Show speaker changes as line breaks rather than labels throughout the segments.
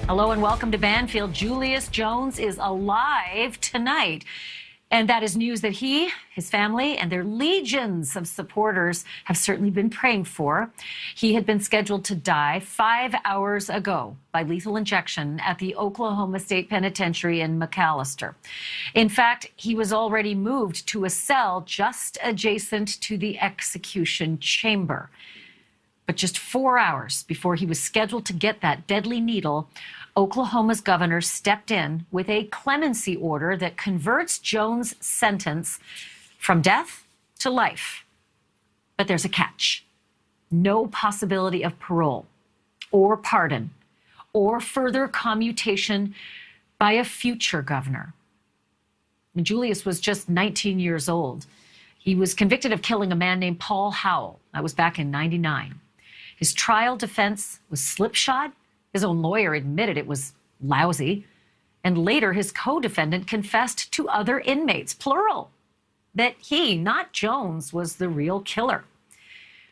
Hello and welcome to Banfield. Julius Jones is alive tonight. And that is news that he, his family, and their legions of supporters have certainly been praying for. He had been scheduled to die 5 hours ago by lethal injection at the Oklahoma State Penitentiary in McAlester. In fact, he was already moved to a cell just adjacent to the execution chamber. But just 4 hours before he was scheduled to get that deadly needle, Oklahoma's governor stepped in with a clemency order that converts Jones' sentence from death to life. But there's a catch. No possibility of parole or pardon or further commutation by a future governor. And Julius was just 19 years old. He was convicted of killing a man named Paul Howell. That was back in '99. His trial defense was slipshod. His own lawyer admitted it was lousy. And later, his co-defendant confessed to other inmates, plural, that he, not Jones, was the real killer.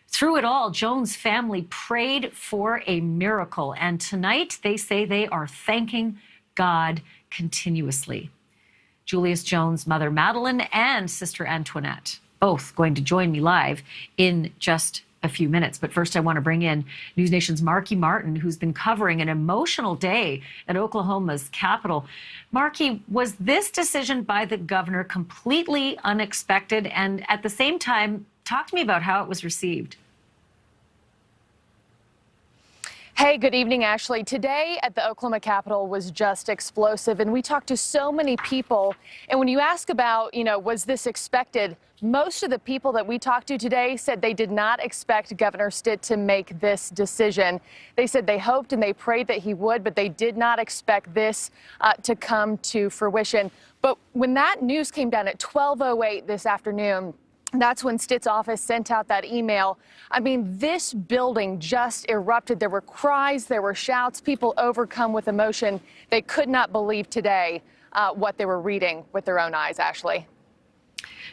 Through it all, Jones' family prayed for a miracle. And tonight, they say they are thanking God continuously. Julius Jones' mother, Madeline, and sister Antoinette, both going to join me live in just a few minutes. But first, I want to bring in NewsNation's Marky Martin, who's been covering an emotional day at Oklahoma's Capitol. Marky, was this decision by the governor completely unexpected? And at the same time, talk to me about how it was received.
Hey, good evening, Ashleigh. Today at the Oklahoma Capitol was just explosive, and we talked to so many people. And when you ask about, was this expected? Most of the people that we talked to today said they did not expect Governor Stitt to make this decision. They said they hoped and they prayed that he would, but they did not expect this to come to fruition. But when that news came down at 12:08 this afternoon, that's when Stitt's office sent out that email. I mean, this building just erupted. There were cries, there were shouts, people overcome with emotion. They could not believe today what they were reading with their own eyes, Ashleigh.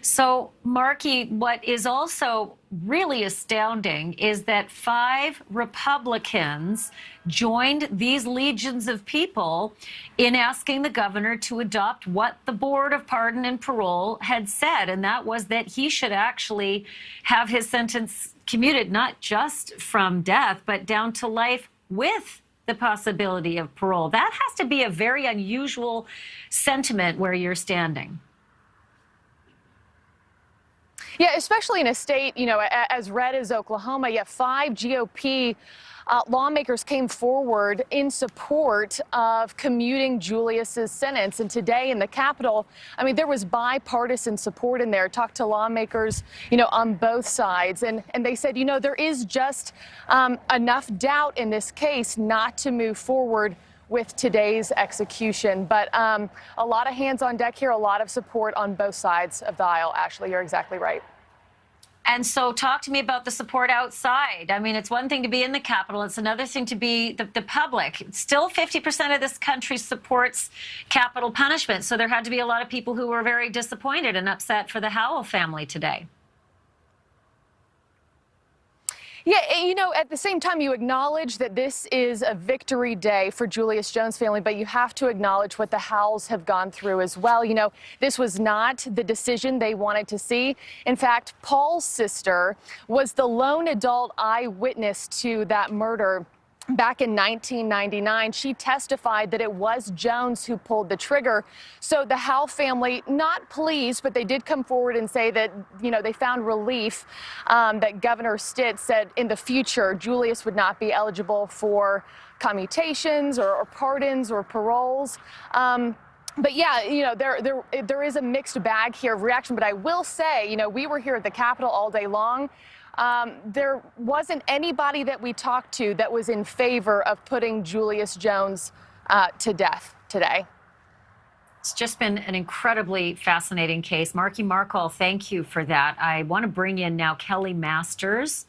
So, Marky, what is also really astounding is that 5 Republicans joined these legions of people in asking the governor to adopt what the Board of Pardon and Parole had said, and that was that he should actually have his sentence commuted not just from death, but down to life with the possibility of parole. That has to be a very unusual sentiment where you're standing.
Yeah, especially in a state, as red as Oklahoma, you have 5 GOP lawmakers came forward in support of commuting Julius's sentence. And today in the Capitol, I mean, there was bipartisan support in there. Talked to lawmakers, on both sides. And they said, there is just enough doubt in this case not to move forward with today's execution. But a lot of hands on deck here, a lot of support on both sides of the aisle. Ashleigh, you're exactly right.
And so talk to me about the support outside. I mean, it's one thing to be in the Capitol. It's another thing to be the public. Still 50% of this country supports capital punishment. So there had to be a lot of people who were very disappointed and upset for the Howell family today.
Yeah, at the same time, you acknowledge that this is a victory day for Julius Jones' family, but you have to acknowledge what the Howells have gone through as well. This was not the decision they wanted to see. In fact, Paul's sister was the lone adult eyewitness to that murder. Back in 1999, she testified that it was Jones who pulled the trigger. So the Howell family, not pleased, but they did come forward and say that, they found relief that Governor Stitt said in the future Julius would not be eligible for commutations or pardons or paroles. But yeah, there is a mixed bag here of reaction. But I will say, we were here at the Capitol all day long. There wasn't anybody that we talked to that was in favor of putting Julius Jones to death today.
It's just been an incredibly fascinating case. Marky Markle, thank you for that. I want to bring in now Kelly Masters.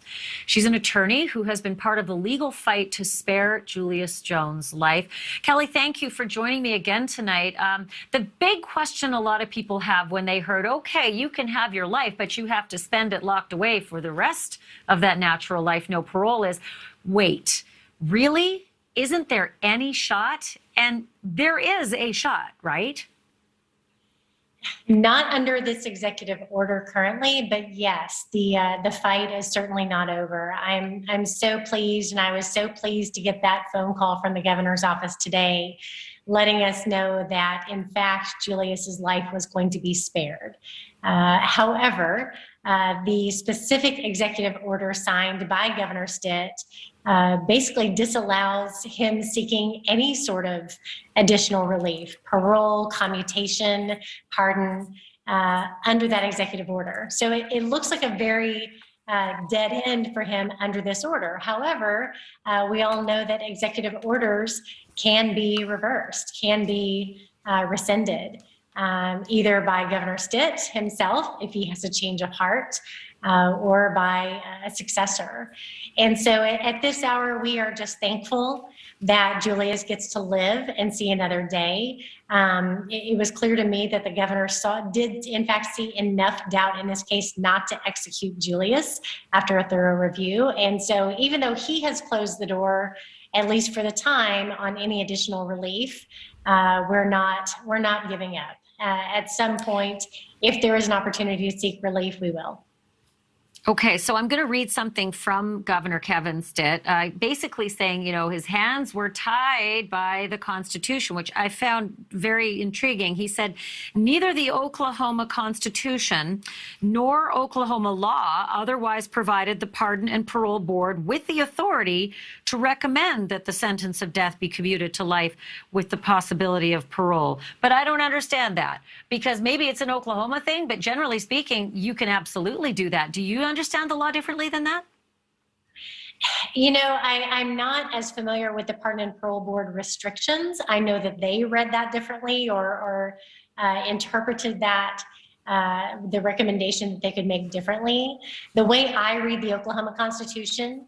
She's an attorney who has been part of the legal fight to spare Julius Jones' life. Kelly, thank you for joining me again tonight. The big question a lot of people have when they heard, okay, you can have your life, but you have to spend it locked away for the rest of that natural life, no parole, is, wait, really? isn't there any shot? And there is a shot, right?
Not under this executive order currently, but yes, the fight is certainly not over. I'm so pleased, and I was so pleased to get that phone call from the governor's office today, letting us know that in fact Julius's life was going to be spared. However, the specific executive order signed by Governor Stitt basically disallows him seeking any sort of additional relief, parole, commutation, pardon, under that executive order. So it looks like a very dead end for him under this order. However, we all know that executive orders can be reversed, can be rescinded, either by Governor Stitt himself, if he has a change of heart, or by a successor. And so at this hour, we are just thankful that Julius gets to live and see another day. It was clear to me that the governor did in fact see enough doubt in this case not to execute Julius after a thorough review. And so even though he has closed the door, at least for the time, on any additional relief, we're not giving up. At some point, if there is an opportunity to seek relief, we will.
Okay, so I'm going to read something from Governor Kevin Stitt, basically saying, his hands were tied by the Constitution, which I found very intriguing. He said, neither the Oklahoma Constitution nor Oklahoma law otherwise provided the Pardon and Parole Board with the authority to recommend that the sentence of death be commuted to life with the possibility of parole. But I don't understand that, because maybe it's an Oklahoma thing, but generally speaking, you can absolutely do that. Do you understand the law differently than that?
I'm not as familiar with the Pardon and Parole Board restrictions. I know that they read that differently or interpreted that, the recommendation that they could make differently. The way I read the Oklahoma Constitution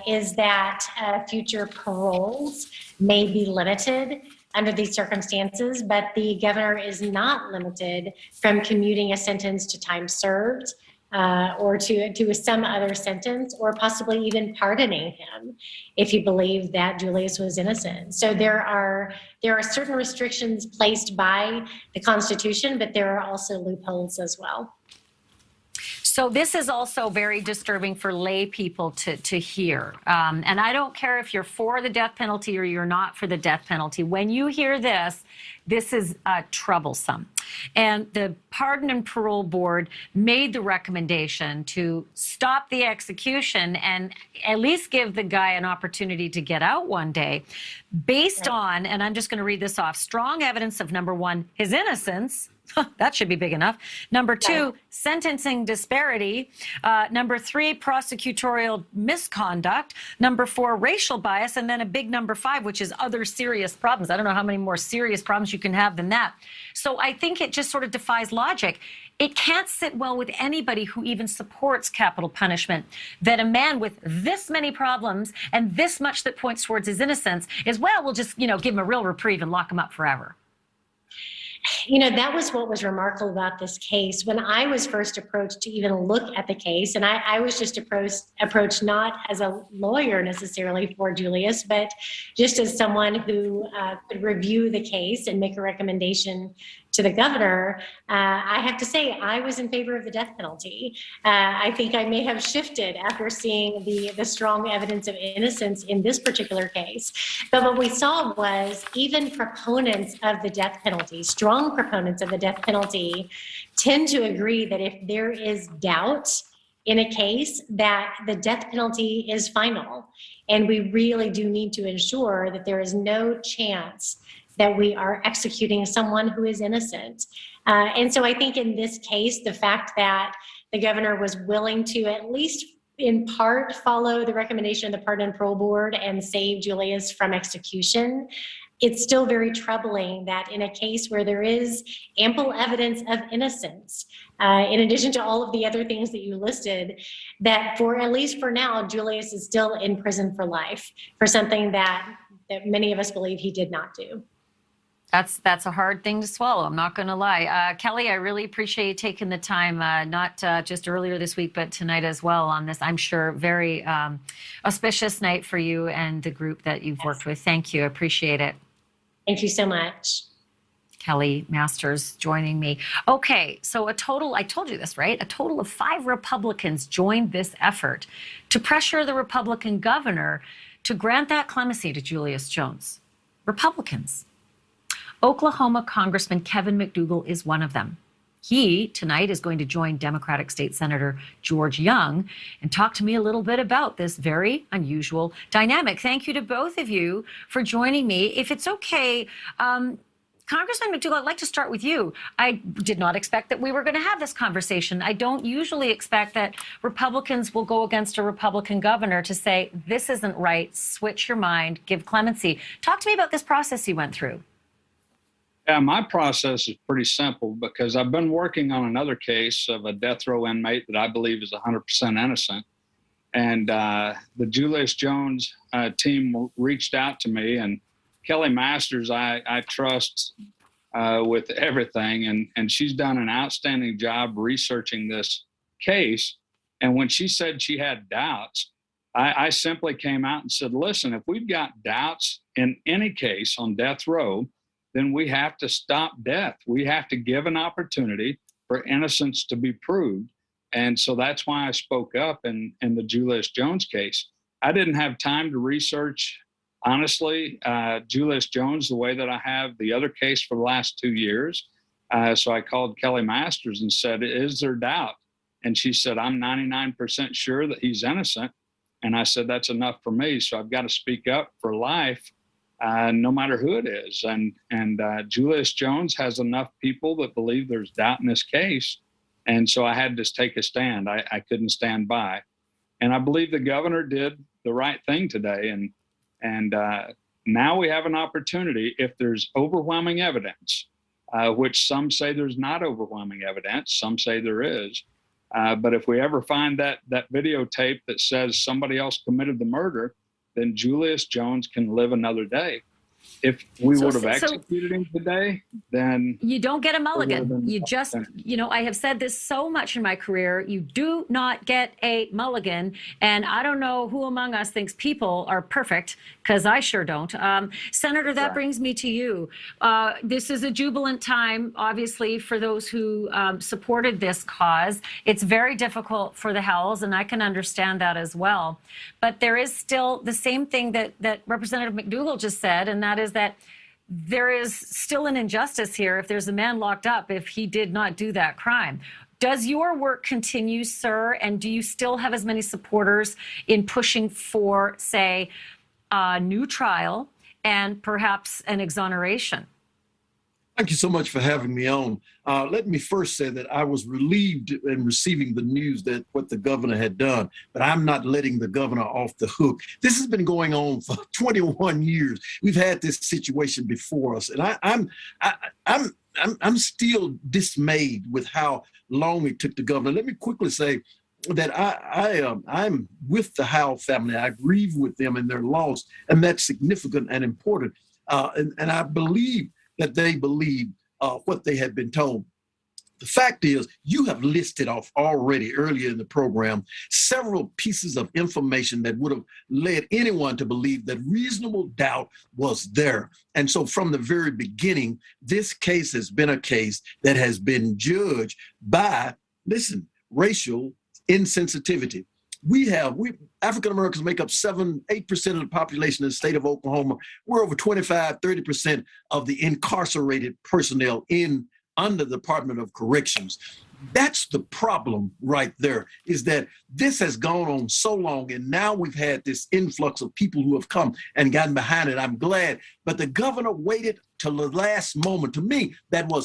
is that future paroles may be limited under these circumstances, but the governor is not limited from commuting a sentence to time served, or to some other sentence, or possibly even pardoning him if he believed that Julius was innocent. So there are certain restrictions placed by the Constitution, but there are also loopholes as well.
So this is also very disturbing for lay people to hear. And I don't care if you're for the death penalty or you're not for the death penalty. When you hear this, this is troublesome. And the Pardon and Parole Board made the recommendation to stop the execution and at least give the guy an opportunity to get out one day based on, and I'm just going to read this off, strong evidence of, number one, his innocence. That should be big enough. Number two, sentencing disparity. Number three, prosecutorial misconduct. Number four, racial bias. And then a big number five, which is other serious problems. I don't know how many more serious problems you can have than that. So I think it just sort of defies logic. It can't sit well with anybody who even supports capital punishment that a man with this many problems and this much that points towards his innocence is, well, we'll just, give him a real reprieve and lock him up forever.
That was what was remarkable about this case. When I was first approached to even look at the case, and I was just approached not as a lawyer necessarily for Julius, but just as someone who could review the case and make a recommendation to the governor, I have to say I was in favor of the death penalty. I think I may have shifted after seeing the strong evidence of innocence in this particular case. But what we saw was even proponents of the death penalty, strong proponents of the death penalty, tend to agree that if there is doubt in a case, that the death penalty is final. And we really do need to ensure that there is no chance that we are executing someone who is innocent. And so I think in this case, the fact that the governor was willing to at least in part follow the recommendation of the Pardon and Parole Board and save Julius from execution, it's still very troubling that in a case where there is ample evidence of innocence, in addition to all of the other things that you listed, that for at least for now, Julius is still in prison for life for something that many of us believe he did not do.
That's a hard thing to swallow. I'm not going to lie. Kelly, I really appreciate you taking the time, not just earlier this week, but tonight as well on this, I'm sure, very auspicious night for you and the group that you've worked with. Thank you. I appreciate it.
Thank you so much.
Kelly Masters joining me. Okay, so I told you this, right? A total of 5 Republicans joined this effort to pressure the Republican governor to grant that clemency to Julius Jones. Republicans. Oklahoma Congressman Kevin McDougal is one of them. He, tonight, is going to join Democratic State Senator George Young and talk to me a little bit about this very unusual dynamic. Thank you to both of you for joining me. If it's okay, Congressman McDougal, I'd like to start with you. I did not expect that we were going to have this conversation. I don't usually expect that Republicans will go against a Republican governor to say, this isn't right, switch your mind, give clemency. Talk to me about this process you went through.
Yeah, my process is pretty simple because I've been working on another case of a death row inmate that I believe is 100% innocent. And the Julius Jones team reached out to me, and Kelly Masters, I trust with everything. And she's done an outstanding job researching this case. And when she said she had doubts, I simply came out and said, listen, if we've got doubts in any case on death row, then we have to stop death. We have to give an opportunity for innocence to be proved. And so that's why I spoke up in the Julius Jones case. I didn't have time to research, honestly, Julius Jones the way that I have the other case for the last 2 years. So I called Kelly Masters and said, is there doubt? And she said, I'm 99% sure that he's innocent. And I said, that's enough for me. So I've got to speak up for life. No matter who it is. And Julius Jones has enough people that believe there's doubt in this case. And so I had to take a stand. I couldn't stand by. And I believe the governor did the right thing today. And now we have an opportunity, if there's overwhelming evidence, which some say there's not overwhelming evidence, some say there is. But if we ever find that videotape that says somebody else committed the murder, then Julius Jones can live another day. If we would have executed him today, then
you don't get a mulligan. You just, I have said this so much in my career. You do not get a mulligan. And I don't know who among us thinks people are perfect, because I sure don't. Senator, that brings me to you. This is a jubilant time, obviously, for those who supported this cause. It's very difficult for the Hells, and I can understand that as well. But there is still the same thing that Representative McDougal just said, and that is that there is still an injustice here if there's a man locked up if he did not do that crime. Does your work continue, sir? And do you still have as many supporters in pushing for, say, a new trial and perhaps an exoneration?
Thank you so much for having me on. Let me first say that I was relieved in receiving the news that what the governor had done, but I'm not letting the governor off the hook. This has been going on for 21 years. We've had this situation before us, and I'm still dismayed with how long it took the governor. Let me quickly say that I'm with the Howell family. I grieve with them in their loss, and that's significant and important. And I believe that they believe what they had been told. The fact is, you have listed off already earlier in the program several pieces of information that would have led anyone to believe that reasonable doubt was there. And so from the very beginning, this case has been a case that has been judged by, listen, racial insensitivity. African Americans make up 8% of the population in the state of Oklahoma. We're over 25-30% of the incarcerated personnel under the Department of Corrections. That's the problem right there, is that this has gone on so long, and now we've had this influx of people who have come and gotten behind it. I'm glad. But the governor waited till the last moment. To me,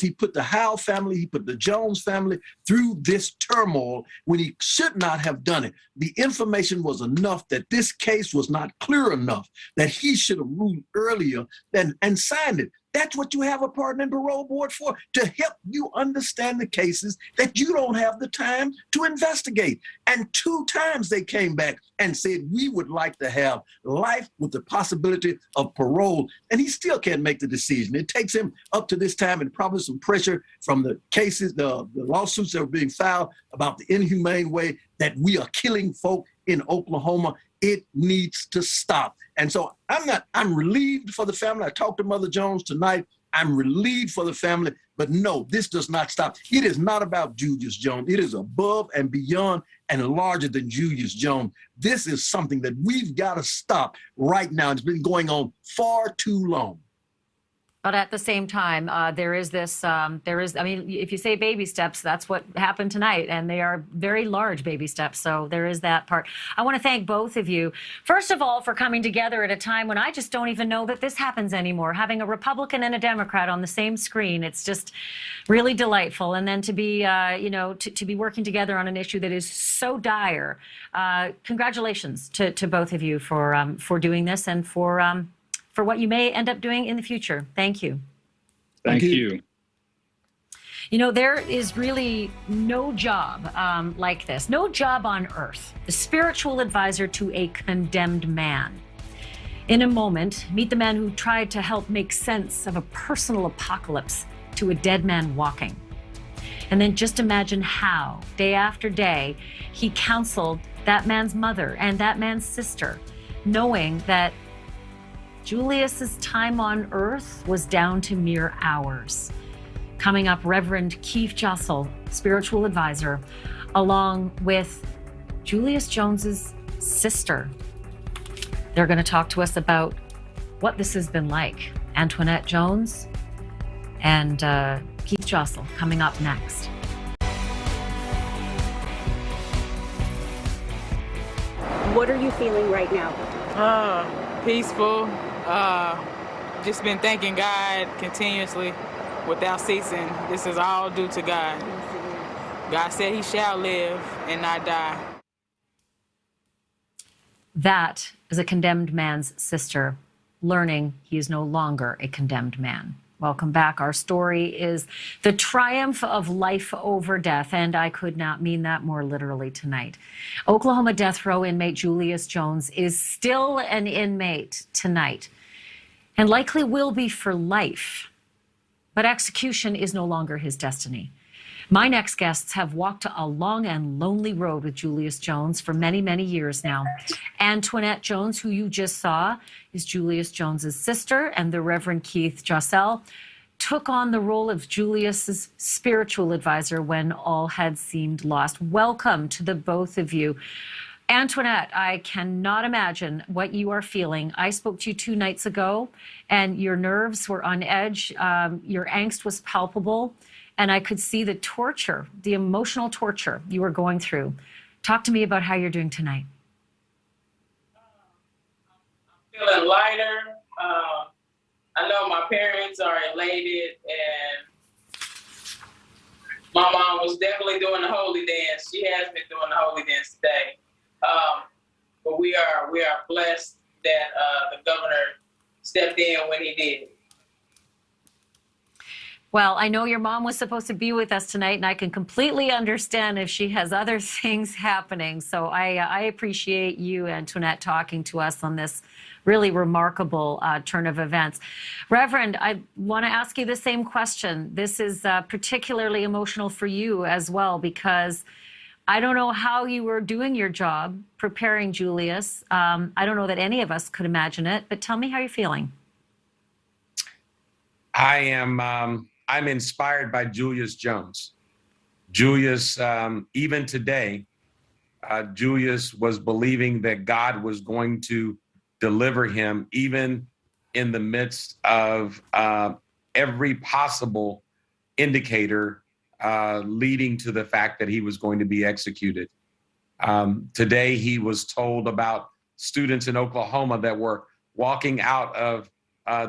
he put the Howell family, he put the Jones family through this turmoil when he should not have done it. The information was enough that this case was not clear enough, that he should have ruled earlier and signed it. That's what you have a pardon and parole board for, to help you understand the cases that you don't have the time to investigate. And 2 times they came back and said, we would like to have life with the possibility of parole. And he still can't make the decision. It takes him up to this time and probably some pressure from the cases, the lawsuits that are being filed about the inhumane way that we are killing folk in Oklahoma. It needs to stop. And so I'm relieved for the family. I talked to Mother Jones tonight. I'm relieved for the family, but no, this does not stop. It is not about Julius Jones. It is above and beyond and larger than Julius Jones. This is something that we've got to stop right now. It's been going on far too long.
But at the same time, there is, I mean, if you say baby steps, that's what happened tonight. And they are very large baby steps. So there is that part. I want to thank both of you, first of all, for coming together at a time when I just don't even know that this happens anymore. Having a Republican and a Democrat on the same screen, it's just really delightful. And then to be, to be working together on an issue that is so dire. Congratulations to both of you for doing this and for what you may end up doing in the future. Thank you.
Thank you.
You know, there is really no job like this, no job on earth, the spiritual advisor to a condemned man. In a moment, meet the man who tried to help make sense of a personal apocalypse to a dead man walking. And then just imagine how, day after day, he counseled that man's mother and that man's sister, knowing that Julius's time on earth was down to mere hours. Coming up, Reverend Keith Jossel, spiritual advisor, along with Julius Jones's sister. They're going to talk to us about what this has been like. Antoinette Jones and Keith Jossel coming up next.
What are you feeling right now?
Peaceful. Just been thanking God continuously without ceasing. This is all due to God. God said he shall live and not die.
That is a condemned man's sister, learning he is no longer a condemned man. Welcome back. Our story is the triumph of life over death, and I could not mean that more literally tonight. Oklahoma death row inmate Julius Jones is still an inmate tonight, and likely will be for life. But execution is no longer his destiny. My next guests have walked a long and lonely road with Julius Jones for many, many years now. Antoinette Jones, who you just saw, is Julius Jones's sister, and the Reverend Keith Jossel took on the role of Julius's spiritual advisor when all had seemed lost. Welcome to the both of you. Antoinette, I cannot imagine what you are feeling. I spoke to you 2 nights ago, and your nerves were on edge. Your angst was palpable. And I could see the torture, the emotional torture you were going through. Talk to me about how you're doing tonight.
I'm feeling lighter. I know my parents are elated, and my mom was definitely doing the holy dance. She has been doing the holy dance today. But we are blessed that the governor stepped in when he did.
Well, I know your mom was supposed to be with us tonight, and I can completely understand if she has other things happening. So I appreciate you, Antoinette, talking to us on this really remarkable turn of events. Reverend, I want to ask you the same question. This is particularly emotional for you as well, because I don't know how you were doing your job preparing Julius. I don't know that any of us could imagine it, but tell me how you're feeling.
I'm inspired by Julius Jones. Julius, even today, Julius was believing that God was going to deliver him, even in the midst of every possible indicator leading to the fact that he was going to be executed. Today, he was told about students in Oklahoma that were walking out of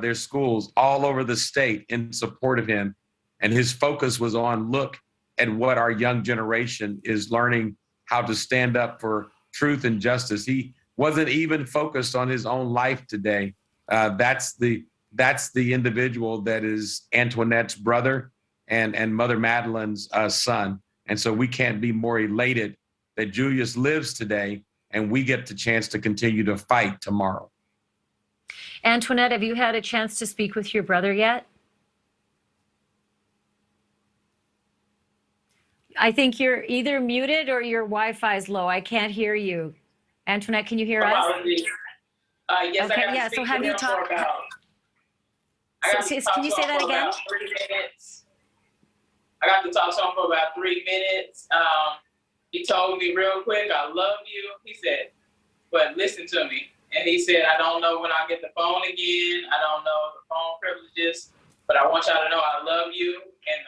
their schools all over the state in support of him. And his focus was on, look at what our young generation is learning how to stand up for truth and justice. He wasn't even focused on his own life today. That's the that's the individual that is Antoinette's brother and Mother Madeline's son. And so we can't be more elated that Julius lives today and we get the chance to continue to fight tomorrow.
Antoinette, have you had a chance to speak with your brother yet? I think you're either muted or your Wi-Fi is low. I can't hear you. Antoinette, can you hear us?
Yes,
Okay,
I got
yeah,
to speak
so have
to
you
him
talked?
for about, I got to talk
Can you
to
say
him
that
for
again?
about 3 minutes. I got to talk to him for about 3 minutes. He told me real quick, I love you. He said, but listen to me. And he said, I don't know when I'll get the phone again. I don't know the phone privileges, but I want y'all to know I love you. And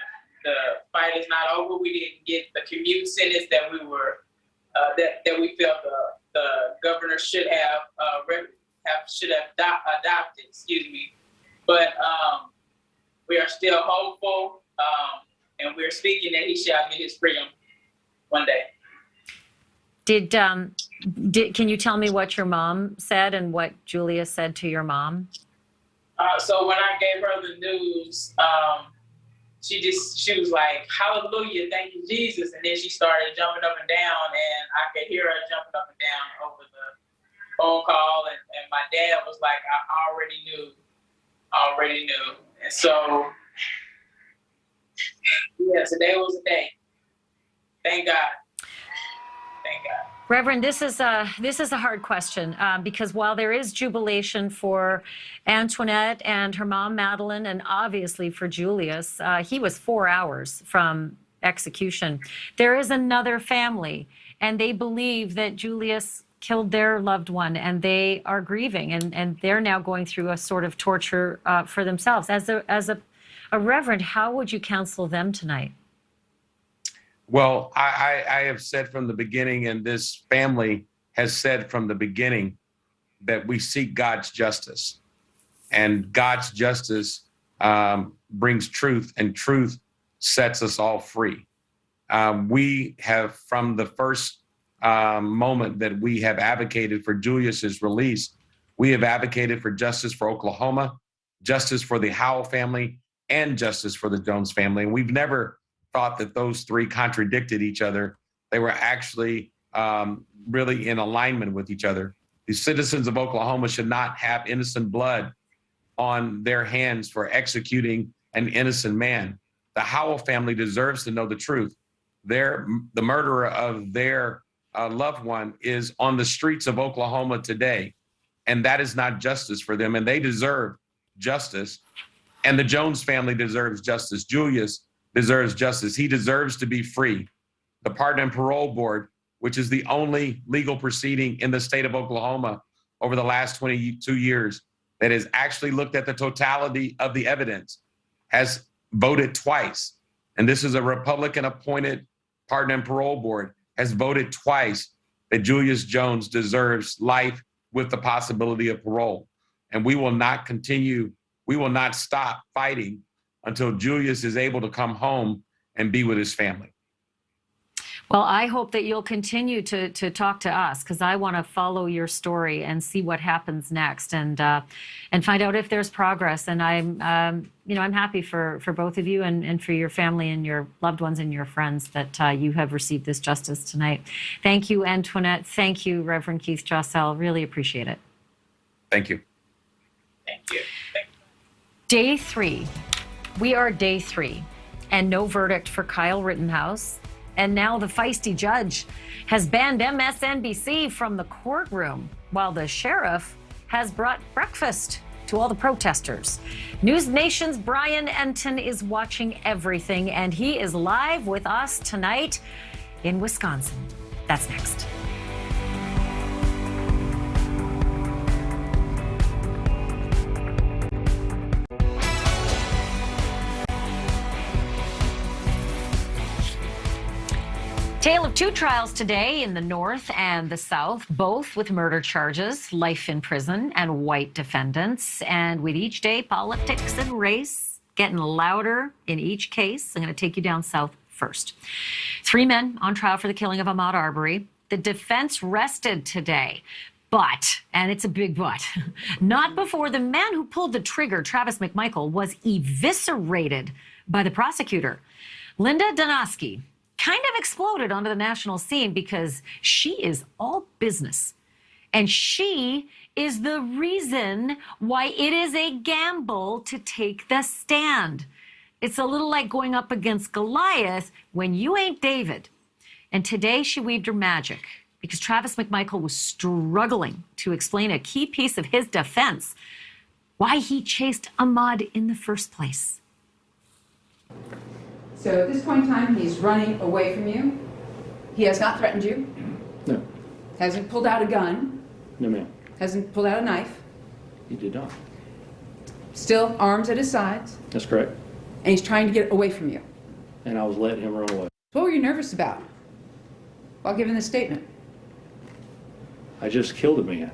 the fight is not over. We didn't get the commute sentence that we were, that we felt the governor should have adopted. Excuse me. But we are still hopeful, and we're speaking that he shall get his freedom one day.
Can you tell me what your mom said and what Julius said to your mom?
So when I gave her the news, she was like, hallelujah, thank you, Jesus. And then she started jumping up and down, and I could hear her jumping up and down over the phone call. And my dad was like, I already knew. And so, yeah, today was a day. Thank God. Thank God.
Reverend, this is a hard question because while there is jubilation for Antoinette and her mom, Madeline, and obviously for Julius, he was 4 hours from execution. There is another family, and they believe that Julius killed their loved one, and they are grieving, and they're now going through a sort of torture for themselves. As a reverend, how would you counsel them tonight?
Well, I have said from the beginning, and this family has said from the beginning, that we seek God's justice. And God's justice brings truth, and truth sets us all free. We have, from the first moment that we have advocated for Julius's release, we have advocated for justice for Oklahoma, justice for the Howell family, and justice for the Jones family. And we've never thought that those three contradicted each other. They were actually really in alignment with each other. The citizens of Oklahoma should not have innocent blood on their hands for executing an innocent man. The Howell family deserves to know the truth. The murderer of their loved one is on the streets of Oklahoma today, and that is not justice for them, and they deserve justice. And the Jones family deserves justice. Julius deserves justice. He deserves to be free. The Pardon and Parole Board, which is the only legal proceeding in the state of Oklahoma over the last 22 years that has actually looked at the totality of the evidence, has voted twice. And this is a Republican-appointed Pardon and Parole Board, has voted twice that Julius Jones deserves life with the possibility of parole. And we will not stop fighting until Julius is able to come home and be with his family.
Well, I hope that you'll continue to talk to us, because I want to follow your story and see what happens next, and find out if there's progress. And I'm happy for both of you and for your family and your loved ones and your friends that you have received this justice tonight. Thank you, Antoinette. Thank you, Reverend Keith Jossell. Really appreciate it.
Thank you.
Thank you.
Day 3. We are day 3, and no verdict for Kyle Rittenhouse. And now the feisty judge has banned MSNBC from the courtroom, while the sheriff has brought breakfast to all the protesters. NewsNation's Brian Enton is watching everything, and he is live with us tonight in Wisconsin. That's next. Tale of two trials today in the North and the South, both with murder charges, life in prison, and white defendants. And with each day, politics and race getting louder in each case. I'm going to take you down south first. 3 men on trial for the killing of Ahmaud Arbery. The defense rested today, But, and it's a big but, not before the man who pulled the trigger, Travis McMichael, was eviscerated by the prosecutor. Linda Donosky kind of exploded onto the national scene because she is all business. And she is the reason why it is a gamble to take the stand. It's a little like going up against Goliath when you ain't David. And today she weaved her magic because Travis McMichael was struggling to explain a key piece of his defense, why he chased Ahmaud in the first place.
So at this point in time, he's running away from you. He has not threatened you.
No.
Hasn't pulled out a gun.
No, ma'am.
Hasn't pulled out a knife.
He did not.
Still arms at his sides.
That's correct.
And he's trying to get away from you.
And I was letting him run away.
What were you nervous about while giving this statement?
I just killed a man.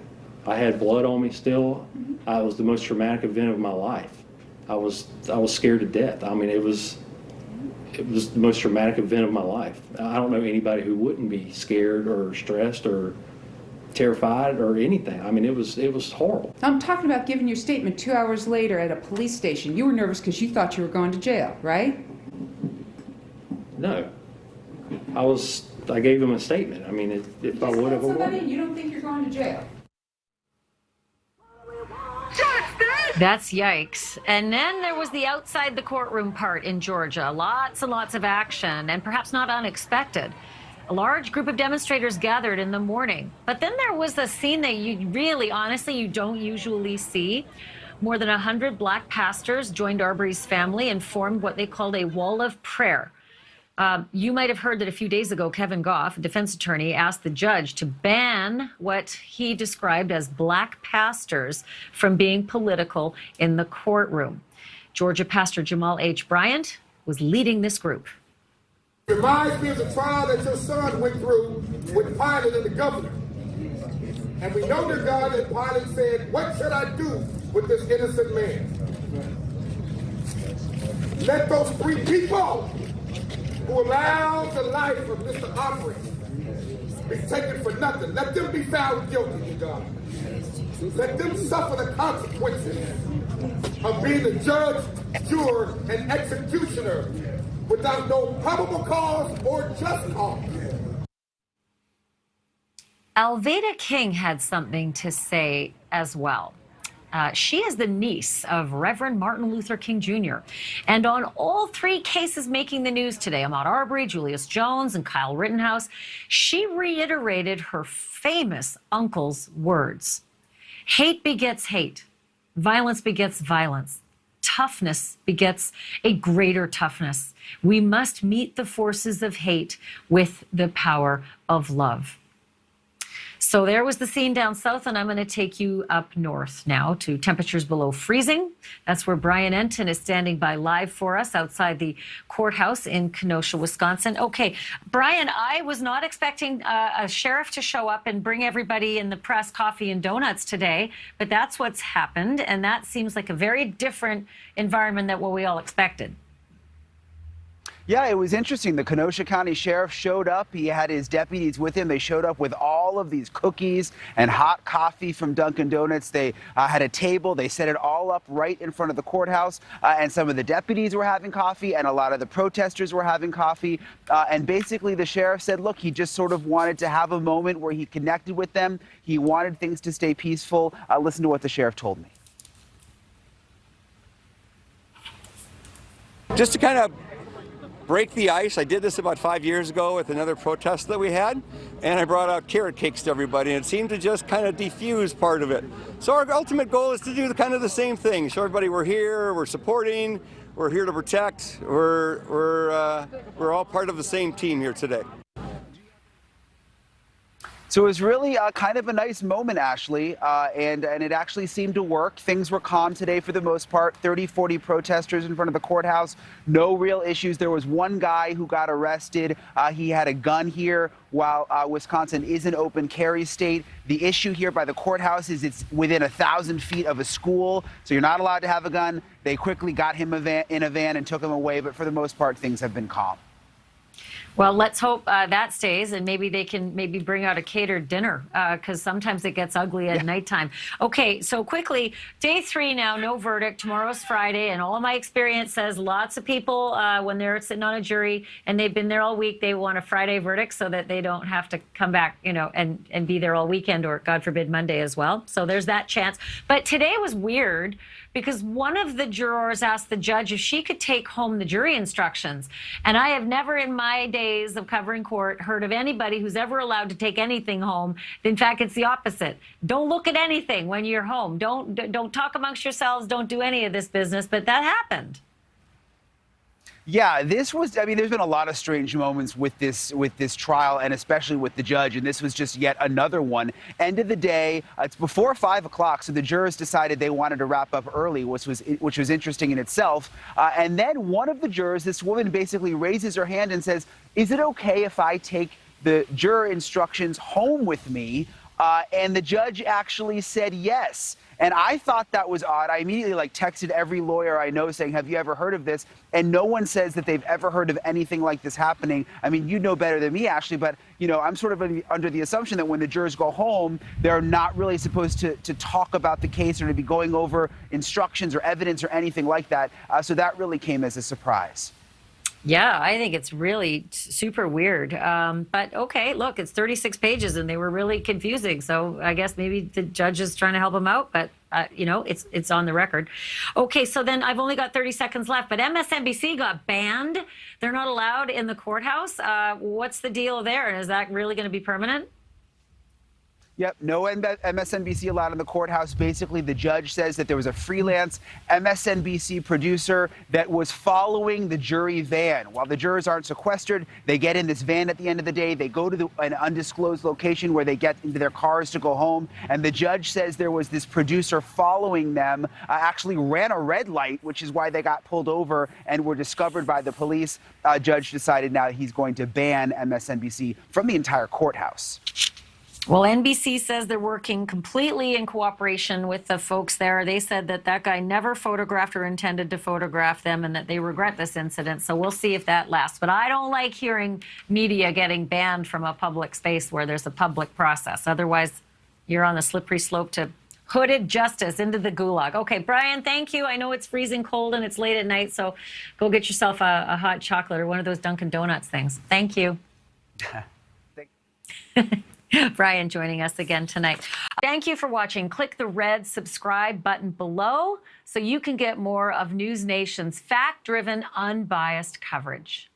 I had blood on me still. It was the most traumatic event of my life. I was scared to death. I mean, it was the most traumatic event of my life. I don't know anybody who wouldn't be scared or stressed or terrified or anything. I mean, it was horrible.
I'm talking about giving your statement 2 hours later at a police station. You were nervous because you thought you were going to jail, right?
No. I gave him a statement. I mean, if I would have...
Somebody, you don't think you're going to jail.
That's yikes. And then there was the outside the courtroom part in Georgia. Lots and lots of action, and perhaps not unexpected. A large group of demonstrators gathered in the morning. But then there was a scene that you really, honestly, you don't usually see. More than 100 black pastors joined Arbery's family and formed what they called a wall of prayer. You might have heard that a few days ago, Kevin Goff, a defense attorney, asked the judge to ban what he described as black pastors from being political in the courtroom. Georgia Pastor Jamal H. Bryant was leading this group.
It reminds me of the trial that your son went through with Pilate and the governor. And we know that God and Pilate said, what should I do with this innocent man? Let those three people who allowed the life of Mr. Arbery be taken for nothing. Let them be found guilty, God. Let them suffer the consequences of being the judge, juror, and executioner without no probable cause or just cause.
Alveda King had something to say as well. She is the niece of Reverend Martin Luther King Jr. And on all three cases making the news today, Ahmaud Arbery, Julius Jones, and Kyle Rittenhouse, she reiterated her famous uncle's words. Hate begets hate. Violence begets violence. Toughness begets a greater toughness. We must meet the forces of hate with the power of love. So there was the scene down south, and I'm going to take you up north now to temperatures below freezing. That's where Brian Enton is standing by live for us outside the courthouse in Kenosha, Wisconsin. Okay, Brian, I was not expecting a sheriff to show up and bring everybody in the press coffee and donuts today, but that's what's happened, and that seems like a very different environment than what we all expected.
Yeah, it was interesting. The Kenosha County Sheriff showed up. He had his deputies with him. They showed up with all of these cookies and hot coffee from Dunkin' Donuts. They had a table. They set it all up right in front of the courthouse. And some of the deputies were having coffee, and a lot of the protesters were having coffee. And basically, the sheriff said, look, he just sort of wanted to have a moment where he connected with them. He wanted things to stay peaceful. Listen to what the sheriff told me.
Just to kind of break the ice. I did this about 5 years ago with another protest that we had, and I brought out carrot cakes to everybody, and it seemed to just kind of diffuse part of it. So our ultimate goal is to do kind of the same thing. Show everybody we're here, we're supporting, we're here to protect, we're all part of the same team here today.
So it was really kind of a nice moment, Ashleigh, and it actually seemed to work. Things were calm today for the most part. 30, 40 protesters in front of the courthouse. No real issues. There was one guy who got arrested. He had a gun here while Wisconsin is an open carry state. The issue here by the courthouse is it's within 1,000 feet of a school, so you're not allowed to have a gun. They quickly got him in a van and took him away, but for the most part, things have been calm.
Well, let's hope that stays, and maybe they can bring out a catered dinner, because sometimes it gets ugly at nighttime. Okay, so quickly, day 3 now, no verdict. Tomorrow's Friday, and all of my experience says lots of people, when they're sitting on a jury and they've been there all week, they want a Friday verdict so that they don't have to come back, and be there all weekend, or God forbid Monday as well. So there's that chance. But today was weird because one of the jurors asked the judge if she could take home the jury instructions. And I have never in my days of covering court heard of anybody who's ever allowed to take anything home. In fact, it's the opposite. Don't look at anything when you're home. Don't talk amongst yourselves. Don't do any of this business. But that happened.
Yeah, there's been a lot of strange moments with this trial, and especially with the judge, and this was just yet another one. End of the day, it's before 5 o'clock, so the jurors decided they wanted to wrap up early, which was interesting in itself. And then one of the jurors, this woman, basically raises her hand and says, "Is it okay if I take the juror instructions home with me?" And the judge actually said yes. And I thought that was odd. I immediately texted every lawyer I know saying, have you ever heard of this? And no one says that they've ever heard of anything like this happening. I mean, you know better than me, Ashleigh, but I'm sort of under the assumption that when the jurors go home, they're not really supposed to talk about the case or to be going over instructions or evidence or anything like that. So that really came as a surprise.
Yeah, I think it's really super weird. But okay, look, it's 36 pages and they were really confusing. So I guess maybe the judge is trying to help them out, but it's on the record. Okay, so then I've only got 30 seconds left, but MSNBC got banned. They're not allowed in the courthouse. What's the deal there? And is that really going to be permanent?
Yep, no MSNBC allowed in the courthouse. Basically, the judge says that there was a freelance MSNBC producer that was following the jury van. While the jurors aren't sequestered, they get in this van at the end of the day. They go to an undisclosed location where they get into their cars to go home. And the judge says there was this producer following them, actually ran a red light, which is why they got pulled over and were discovered by the police. Judge decided now he's going to ban MSNBC from the entire courthouse.
Well, NBC says they're working completely in cooperation with the folks there. They said that guy never photographed or intended to photograph them and that they regret this incident. So we'll see if that lasts. But I don't like hearing media getting banned from a public space where there's a public process. Otherwise, you're on the slippery slope to hooded justice into the gulag. Okay, Brian, thank you. I know it's freezing cold and it's late at night, so go get yourself a hot chocolate or one of those Dunkin' Donuts things. Thank you. Brian joining us again tonight. Thank you for watching. Click the red subscribe button below so you can get more of NewsNation's fact-driven, unbiased coverage.